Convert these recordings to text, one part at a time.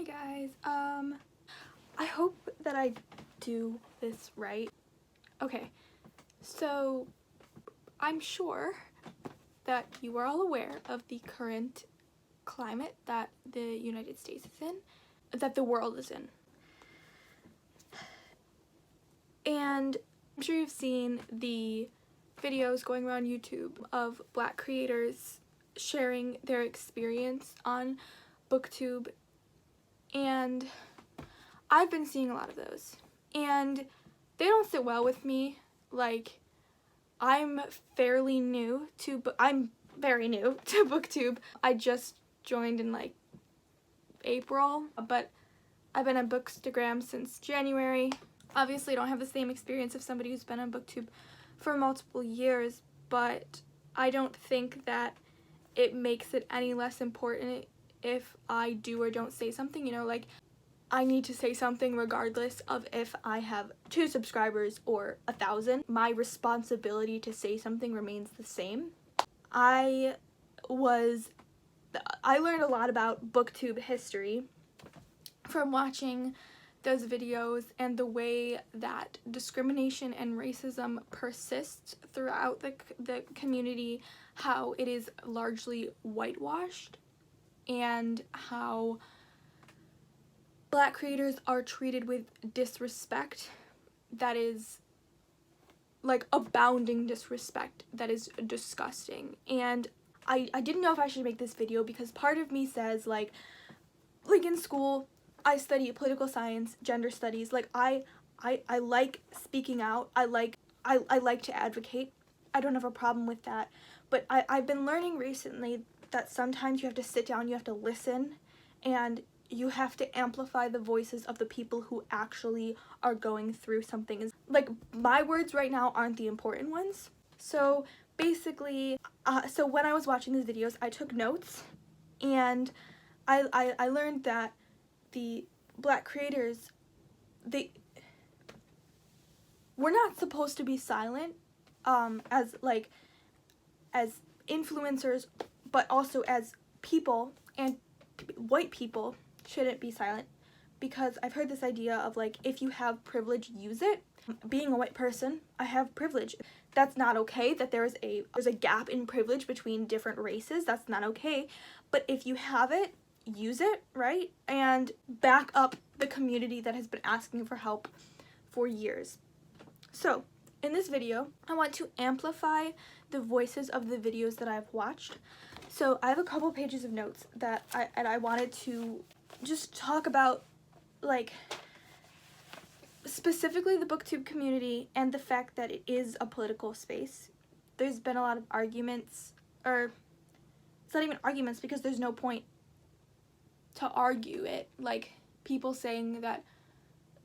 Hi guys, I hope that I do this right. Okay, so I'm sure that you are all aware of the current climate that the United States is in, that the world is in. And I'm sure you've seen the videos going around YouTube of Black creators sharing their experience on BookTube, and I've been seeing a lot of those, and they don't sit well with me. Like, I'm very new to BookTube. I just joined in like April, but I've been on Bookstagram since January. Obviously, I don't have the same experience of somebody who's been on BookTube for multiple years, but I don't think that it makes it any less important if I do or don't say something, you know, like, I need to say something regardless of if I have 2 subscribers or 1,000. My responsibility to say something remains the same. I learned a lot about BookTube history from watching those videos and the way that discrimination and racism persists throughout the community, how it is largely whitewashed, and how Black creators are treated with disrespect that is like abounding disrespect that is disgusting. And I didn't know if I should make this video because part of me says like in school I study political science, gender studies, like I like speaking out, I like to advocate. I don't have a problem with that, but I've been learning recently that sometimes you have to sit down, you have to listen, and you have to amplify the voices of the people who actually are going through something. Like, my words right now aren't the important ones. So basically, so when I was watching these videos, I took notes, and I learned that the Black creators, we're not supposed to be silent as influencers, but also as people, and white people shouldn't be silent, because I've heard this idea of like, if you have privilege, use it. Being a white person, I have privilege. That's not okay, that there's a gap in privilege between different races. That's not okay. But if you have it, use it, right? And back up the community that has been asking for help for years. So in this video, I want to amplify the voices of the videos that I've watched. So I have a couple pages of notes that I wanted to just talk about, like, specifically the BookTube community and the fact that it is a political space. There's been a lot of arguments, or it's not even arguments because there's no point to argue it. Like, people saying that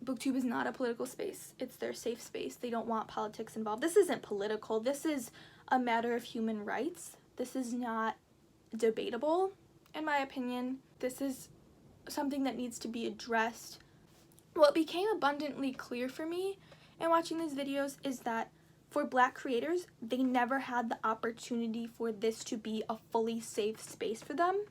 BookTube is not a political space. It's their safe space. They don't want politics involved. This isn't political. This is a matter of human rights. This is not debatable, in my opinion. This is something that needs to be addressed. What became abundantly clear for me in watching these videos is that for Black creators, they never had the opportunity for this to be a fully safe space for them.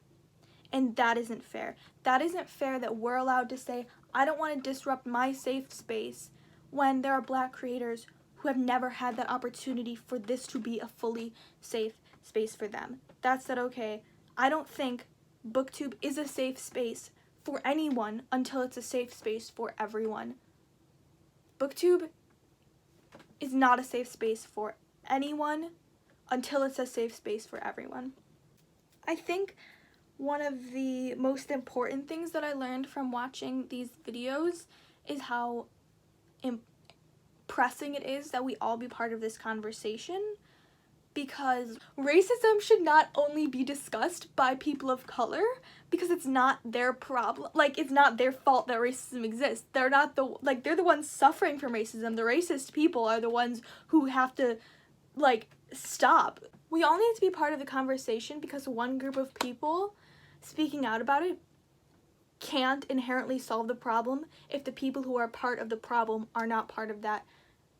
And that isn't fair. That isn't fair that we're allowed to say, I don't want to disrupt my safe space, when there are Black creators who have never had that opportunity for this to be a fully safe space for them. That's not okay. I don't think BookTube is a safe space for anyone until it's a safe space for everyone. BookTube is not a safe space for anyone until it's a safe space for everyone. I think one of the most important things that I learned from watching these videos is how pressing it is that we all be part of this conversation, because racism should not only be discussed by people of color, because it's not their problem. Like, it's not their fault that racism exists. They're the ones suffering from racism. The racist people are the ones who have to, like, stop. We all need to be part of the conversation, because one group of people speaking out about it can't inherently solve the problem if the people who are part of the problem are not part of that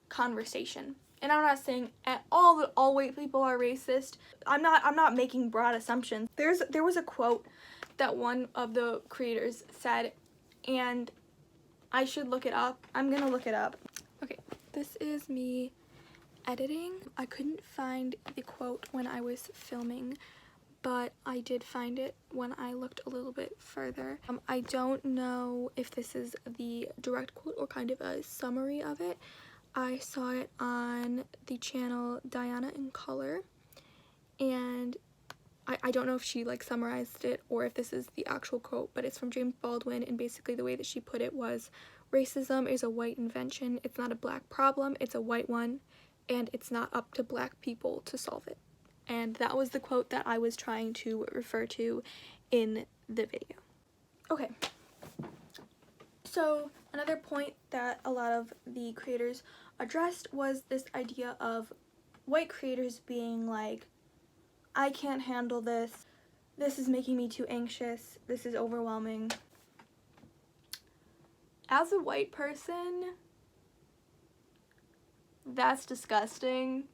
conversation. And I'm not saying at all that all white people are racist. I'm not making broad assumptions. There was a quote that one of the creators said, and I should look it up. I'm gonna look it up. Okay, this is me editing. I couldn't find the quote when I was filming, but I did find it when I looked a little bit further. I don't know if this is the direct quote or kind of a summary of it. I saw it on the channel Diana in Color, and I don't know if she like summarized it or if this is the actual quote, but it's from James Baldwin, and basically the way that she put it was, racism is a white invention. It's not a black problem, it's a white one, and it's not up to black people to solve it. And that was the quote that I was trying to refer to in the video. Okay, so another point that a lot of the creators addressed was this idea of white creators being like, I can't handle this. This is making me too anxious. This is overwhelming. As a white person, that's disgusting.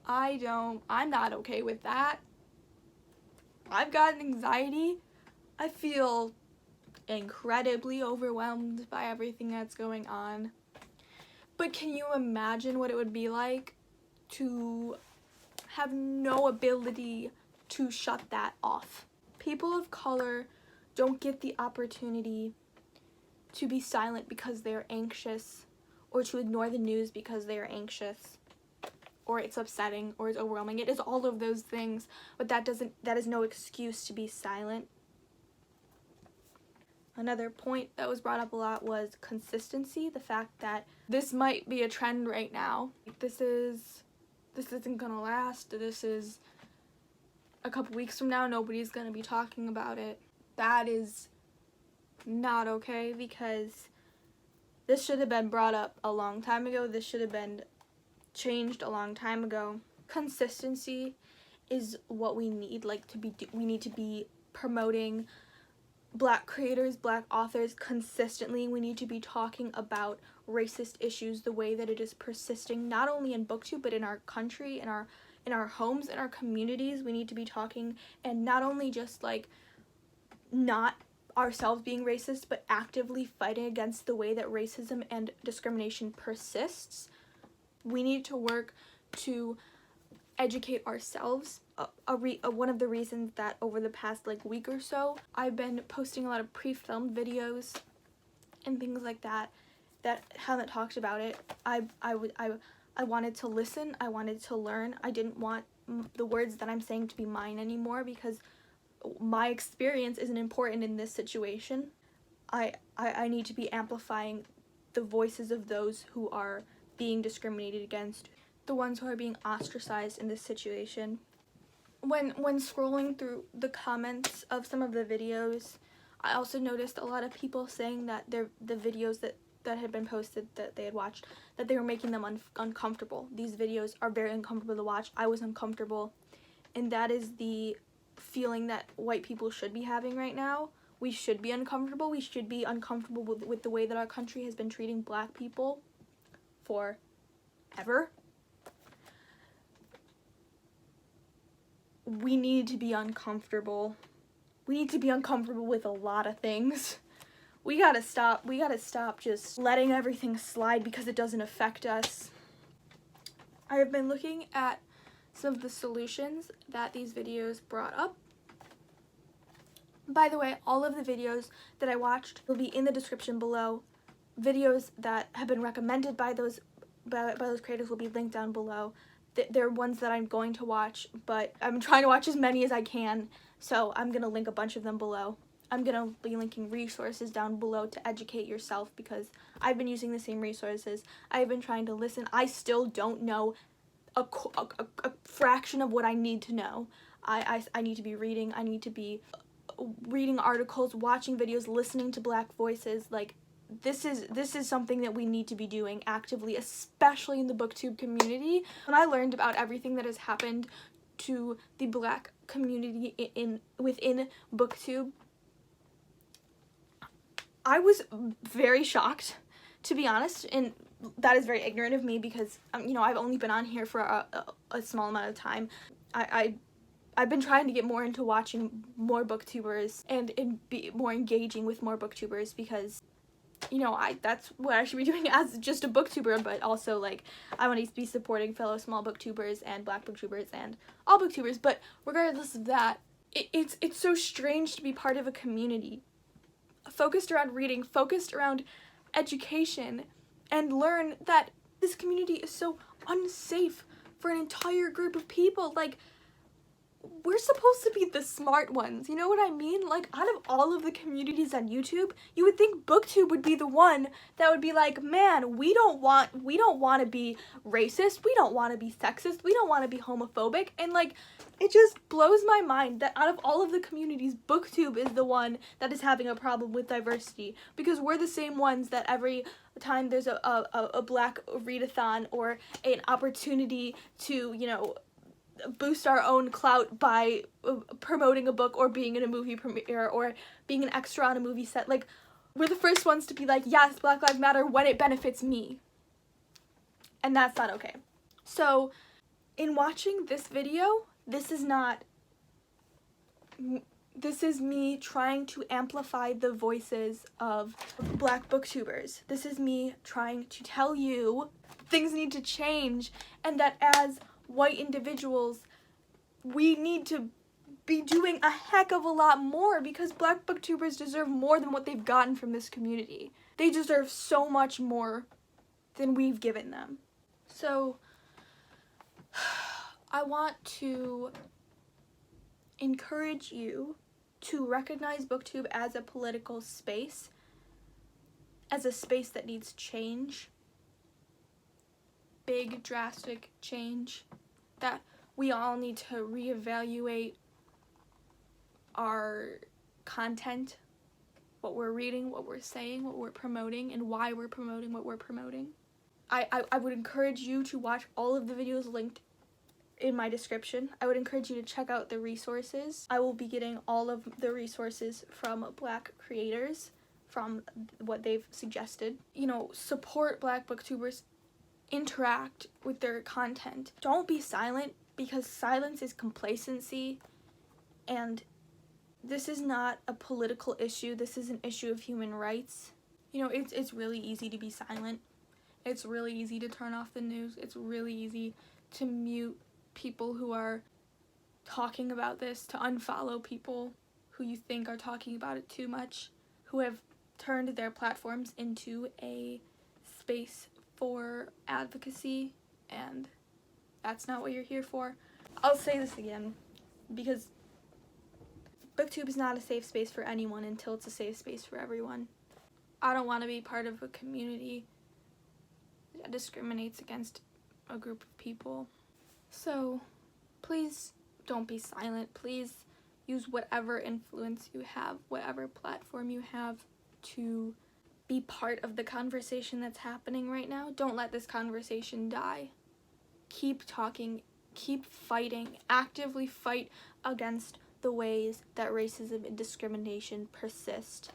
I'm not okay with that. I've got anxiety. I feel incredibly overwhelmed by everything that's going on. But can you imagine what it would be like to have no ability to shut that off? People of color don't get the opportunity to be silent because they're anxious, or to ignore the news because they are anxious, or it's upsetting, or it's overwhelming. It is all of those things, but that is no excuse to be silent. Another point that was brought up a lot was consistency, the fact that this might be a trend right now. This isn't gonna last. This is a couple weeks from now, nobody's gonna be talking about it. That is not okay, because this should have been brought up a long time ago. This should have been changed a long time ago. Consistency is what we need. We need to be promoting Black creators, Black authors consistently. We need to be talking about racist issues the way that it is persisting, not only in booktube, but in our country, in our homes, in our communities. We need to be talking, and not only just like not ourselves being racist, but actively fighting against the way that racism and discrimination persists. We need to work to educate ourselves. One of the reasons that over the past week or so, I've been posting a lot of pre-filmed videos and things like that haven't talked about it. I wanted to listen. I wanted to learn. I didn't want the words that I'm saying to be mine anymore, because my experience isn't important in this situation. I need to be amplifying the voices of those who are being discriminated against, the ones who are being ostracized in this situation. When scrolling through the comments of some of the videos, I also noticed a lot of people saying that the videos that had been posted that they had watched, that they were making them uncomfortable. These videos are very uncomfortable to watch. I was uncomfortable, and that is the feeling that white people should be having right now. We should be uncomfortable. We should be uncomfortable with the way that our country has been treating Black people forever. We need to be uncomfortable. We need to be uncomfortable with a lot of things. We gotta stop just letting everything slide because it doesn't affect us. I have been looking at some of the solutions that these videos brought up. By the way, all of the videos that I watched will be in the description below. Videos that have been recommended by those creators will be linked down below. They're ones that I'm going to watch, but I'm trying to watch as many as I can, so I'm going to link a bunch of them below. I'm going to be linking resources down below to educate yourself, because I've been using the same resources. I've been trying to listen. I still don't know a fraction of what I need to know. I need to be reading. I need to be reading articles, watching videos, listening to Black voices. This is something that we need to be doing actively, especially in the booktube community. When I learned about everything that has happened to the Black community within booktube, I was very shocked, to be honest, and that is very ignorant of me, because I've only been on here for a small amount of time. I've been trying to get more into watching more booktubers and be more engaging with more booktubers because, you know, that's what I should be doing as just a booktuber, but also, like, I want to be supporting fellow small booktubers and black booktubers and all booktubers. But regardless of that, it's so strange to be part of a community focused around reading, focused around education, and learn that this community is so unsafe for an entire group of people. Like, we're supposed to be the smart ones, you know what I mean? Like, out of all of the communities on YouTube, you would think BookTube would be the one that would be like, man, we don't want to be racist, we don't want to be sexist, we don't want to be homophobic, and like, it just blows my mind that out of all of the communities, BookTube is the one that is having a problem with diversity, because we're the same ones that every time there's a black readathon or an opportunity to, you know, boost our own clout by promoting a book or being in a movie premiere or being an extra on a movie set. Like, we're the first ones to be like, yes, Black Lives Matter when it benefits me. And that's not okay. So, in watching this video, this is me trying to amplify the voices of black booktubers. This is me trying to tell you things need to change, and that as white individuals, we need to be doing a heck of a lot more, because black booktubers deserve more than what they've gotten from this community. They deserve so much more than we've given them. So, I want to encourage you to recognize BookTube as a political space, as a space that needs change. Big, drastic change, that we all need to reevaluate our content, what we're reading, what we're saying, what we're promoting, and why we're promoting what we're promoting. I would encourage you to watch all of the videos linked in my description. I would encourage you to check out the resources. I will be getting all of the resources from black creators, from what they've suggested. You know, support black booktubers, interact with their content. Don't be silent, because silence is complacency, and this is not a political issue. This is an issue of human rights. You know, it's really easy to be silent. It's really easy to turn off the news. It's really easy to mute people who are talking about this, to unfollow people who you think are talking about it too much, who have turned their platforms into a space for advocacy, and that's not what you're here for. I'll say this again, because BookTube is not a safe space for anyone until it's a safe space for everyone. I don't want to be part of a community that discriminates against a group of people. So, please don't be silent. Please use whatever influence you have, whatever platform you have, to be part of the conversation that's happening right now. Don't let this conversation die. Keep talking, keep fighting, actively fight against the ways that racism and discrimination persist.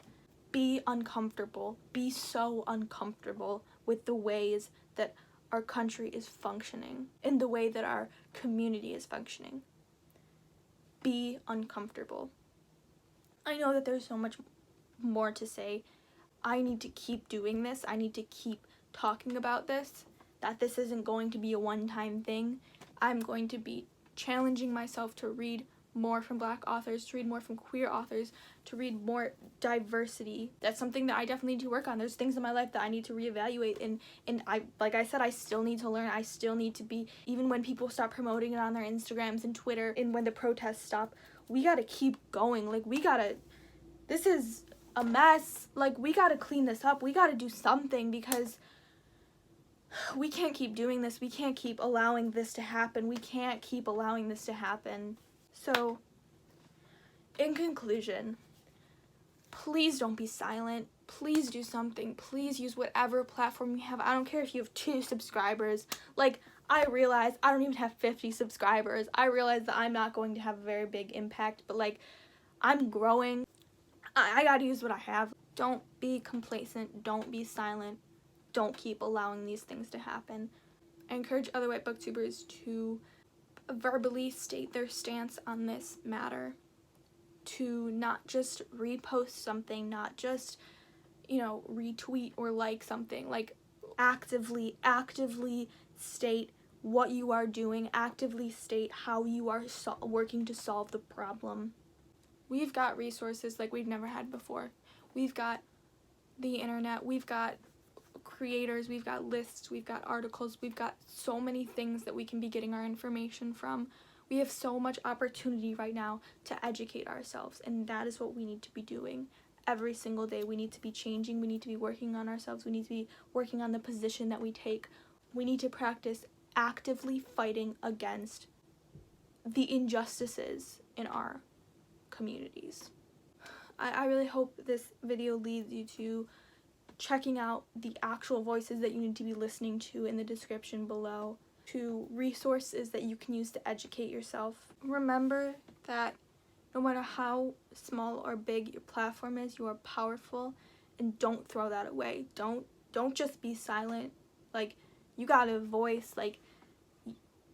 Be uncomfortable. Be so uncomfortable with the ways that our country is functioning, in the way that our community is functioning. Be uncomfortable. I know that there's so much more to say. I need to keep doing this. I need to keep talking about this, that this isn't going to be a one-time thing. I'm going to be challenging myself to read more from black authors, to read more from queer authors, to read more diversity. That's something that I definitely need to work on. There's things in my life that I need to reevaluate, and I, like I said, I still need to learn. I still need to be, even when people stop promoting it on their Instagrams and Twitter, and when the protests stop, we gotta keep going. Like, this is a mess. Like, we gotta clean this up. We gotta do something, because we can't keep doing this. We can't keep allowing this to happen. We can't keep allowing this to happen. So, in conclusion, please don't be silent. Please do something. Please use whatever platform you have. I don't care if you have 2 subscribers. Like, I realize I don't even have 50 subscribers. I realize that I'm not going to have a very big impact, but, like, I'm growing. I gotta use what I have. Don't be complacent. Don't be silent. Don't keep allowing these things to happen. I encourage other white booktubers to verbally state their stance on this matter, to not just repost something, not just, you know, retweet or like something, like actively state what you are doing, actively state how you are working to solve the problem. We've got resources like we've never had before. We've got the internet, we've got creators, we've got lists, we've got articles, we've got so many things that we can be getting our information from. We have so much opportunity right now to educate ourselves, and that is what we need to be doing every single day. We need to be changing, we need to be working on ourselves, we need to be working on the position that we take. We need to practice actively fighting against the injustices in our communities. I really hope this video leads you to checking out the actual voices that you need to be listening to in the description below, to resources that you can use to educate yourself. Remember that no matter how small or big your platform is, you are powerful, and don't throw that away. Don't just be silent. Like, you got a voice, like,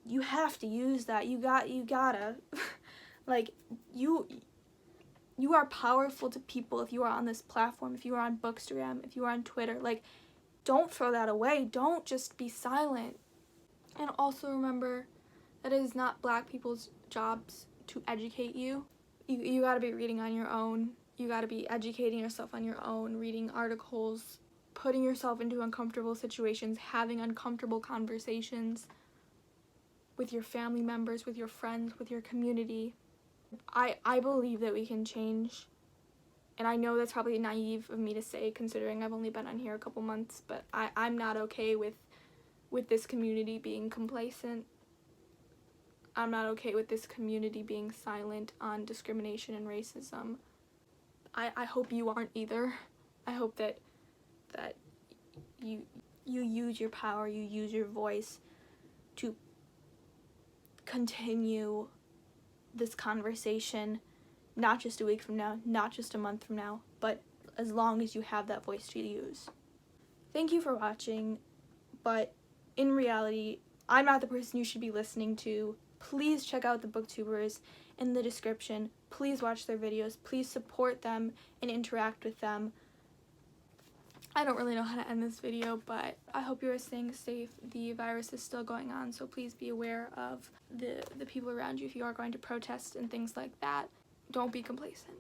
you have to use that. You gotta like, you are powerful to people if you are on this platform, if you are on Bookstagram, if you are on Twitter. Like, don't throw that away. Don't just be silent. And also remember that it is not Black people's jobs to educate you. You gotta be reading on your own. You gotta be educating yourself on your own, reading articles, putting yourself into uncomfortable situations, having uncomfortable conversations with your family members, with your friends, with your community. I believe that we can change, and I know that's probably naive of me to say considering I've only been on here a couple months, but I'm not okay with this community being complacent. I'm not okay with this community being silent on discrimination and racism. I hope you aren't either. I hope that you use your power, you use your voice to continue this conversation, not just a week from now, not just a month from now, but as long as you have that voice to use. Thank you for watching, but in reality, I'm not the person you should be listening to. Please check out the booktubers in the description. Please watch their videos. Please support them and interact with them. I don't really know how to end this video, but I hope you are staying safe. The virus is still going on, so please be aware of the people around you if you are going to protest and things like that. Don't be complacent.